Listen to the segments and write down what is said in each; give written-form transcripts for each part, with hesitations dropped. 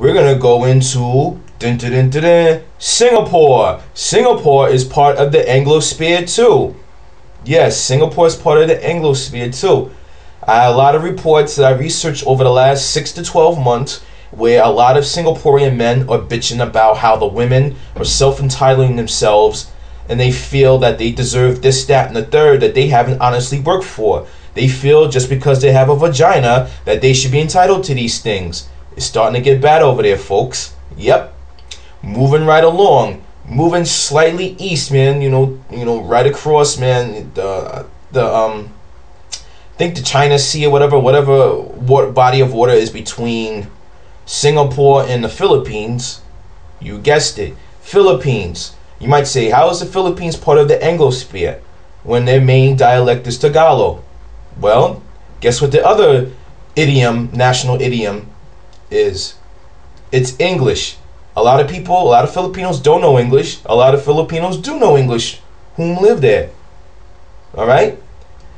we're gonna go into Singapore. Singapore is part of the Anglosphere too. Yes, Singapore is part of the Anglosphere too. I had a lot of reports that I researched over the last 6 to 12 months where a lot of Singaporean men are bitching about how the women are self-entitling themselves and they feel that they deserve this, that, and the third that they haven't honestly worked for. They feel just because they have a vagina that they should be entitled to these things. It's starting to get bad over there, folks. Yep. Moving right along. Moving slightly east, man. You know, right across, man. I think the China Sea or whatever body of water is between Singapore and the Philippines. You guessed it, Philippines. You might say, how is the Philippines part of the Anglosphere when their main dialect is Tagalog? Well, guess what the other idiom, national idiom, is? It's English. A lot of Filipinos don't know English. A lot of Filipinos do know English whom live there. Alright?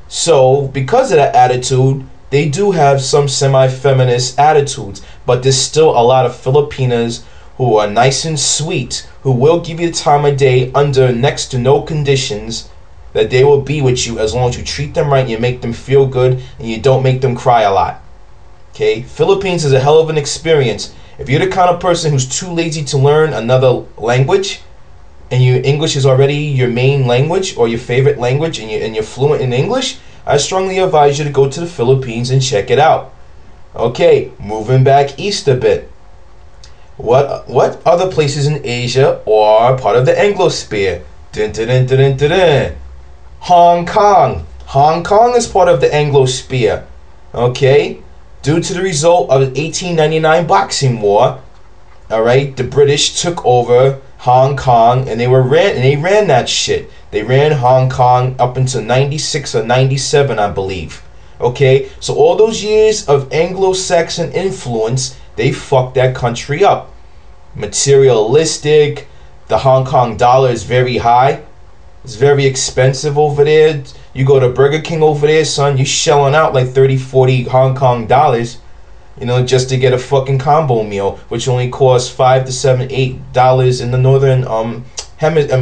So, because of that attitude, they do have some semi-feminist attitudes. But there's still a lot of Filipinas who are nice and sweet, who will give you the time of day under next to no conditions, that they will be with you as long as you treat them right, you make them feel good, and you don't make them cry a lot. Okay? Philippines is a hell of an experience. If you're the kind of person who's too lazy to learn another language, and your English is already your main language or your favorite language, and you're fluent in English, I strongly advise you to go to the Philippines and check it out. Okay, moving back east a bit. What other places in Asia are part of the Anglosphere? Hong Kong. Hong Kong is part of the Anglosphere. Okay? Due to the result of the 1899 Boxing War, alright, the British took over Hong Kong and they ran that shit. They ran Hong Kong up until 96 or 97, I believe. Okay? So all those years of Anglo-Saxon influence, they fucked that country up. Materialistic. The Hong Kong dollar is very high. It's very expensive over there. You go to Burger King over there, son, you shelling out like 30, 40 Hong Kong dollars, just to get a fucking combo meal, which only costs $5 to $7, $8 in the northern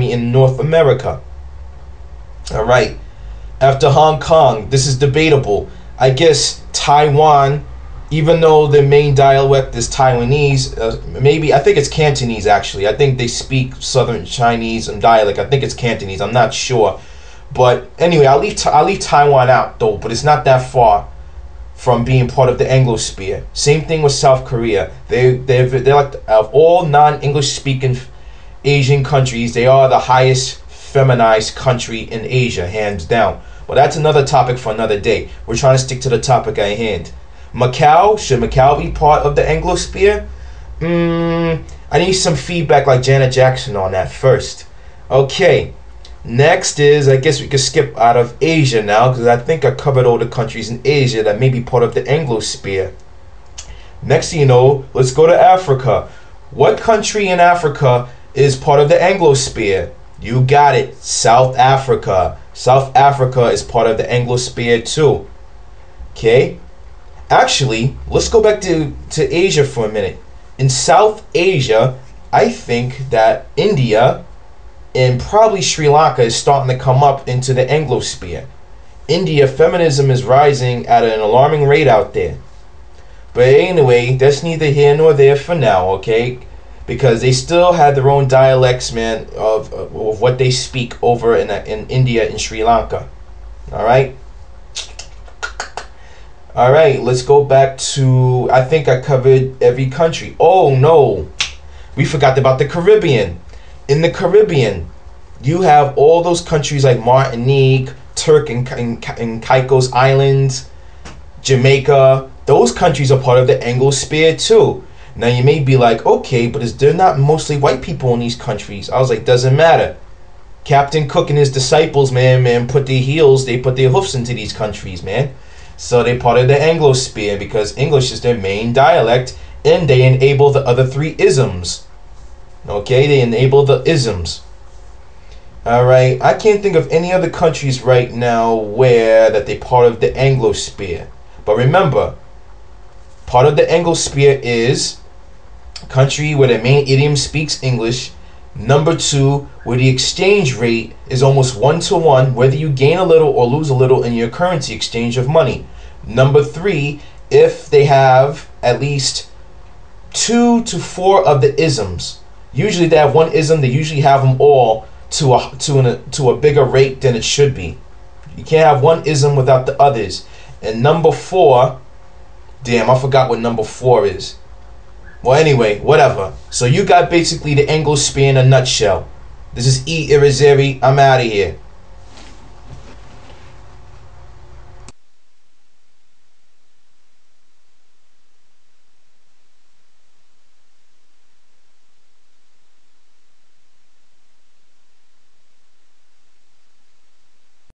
in North America. Alright. After Hong Kong, this is debatable. I guess Taiwan, even though the main dialect is Taiwanese, I think it's Cantonese actually. I think they speak Southern Chinese and dialect. I think it's Cantonese. I'm not sure. But anyway, I'll leave Taiwan out though, but it's not that far from being part of the Anglosphere. Same thing with South Korea. They're like, of all non-English speaking Asian countries, they are the highest feminized country in Asia, hands down. Well, that's another topic for another day. We're trying to stick to the topic at hand. Macau, should Macau be part of the Anglosphere? I need some feedback like Janet Jackson on that first. Okay, next is, I guess we could skip out of Asia now, because I think I covered all the countries in Asia that may be part of the Anglosphere. Next thing you know, let's go to Africa. What country in Africa is part of the Anglosphere? You got it, South Africa. South Africa is part of the Anglosphere too. Okay? Actually, let's go back to Asia for a minute. In South Asia, I think that India and probably Sri Lanka is starting to come up into the Anglosphere. India, feminism is rising at an alarming rate out there. But anyway, that's neither here nor there for now, okay? Because they still have their own dialects, man, of what they speak over in India and Sri Lanka. Alright? Alright, let's go back to, I think I covered every country. Oh no, we forgot about the Caribbean. In the Caribbean, you have all those countries like Martinique, Turk and Caicos Islands, Jamaica. Those countries are part of the Anglosphere too. Now you may be like, okay, but they're not mostly white people in these countries. I was like, doesn't matter. Captain Cook and his disciples, man, put their hoofs into these countries, man. So they're part of the Anglosphere because English is their main dialect and they enable the other three isms. Okay, they enable the isms. Alright, I can't think of any other countries right now where that they're part of the Anglosphere. But remember, part of the Anglosphere is country where the main idiom speaks English. Number two, where the exchange rate is almost 1-to-1, whether you gain a little or lose a little in your currency exchange of money. Number three, if they have at least 2 to 4 of the isms. Usually they have one ism, they usually have them all to a bigger rate than it should be. You can't have one ism without the others. And number four, damn, I forgot what number four is. Well, anyway, whatever. So you got basically the Anglosphere in a nutshell. This is E. Irizarry. I'm out of here.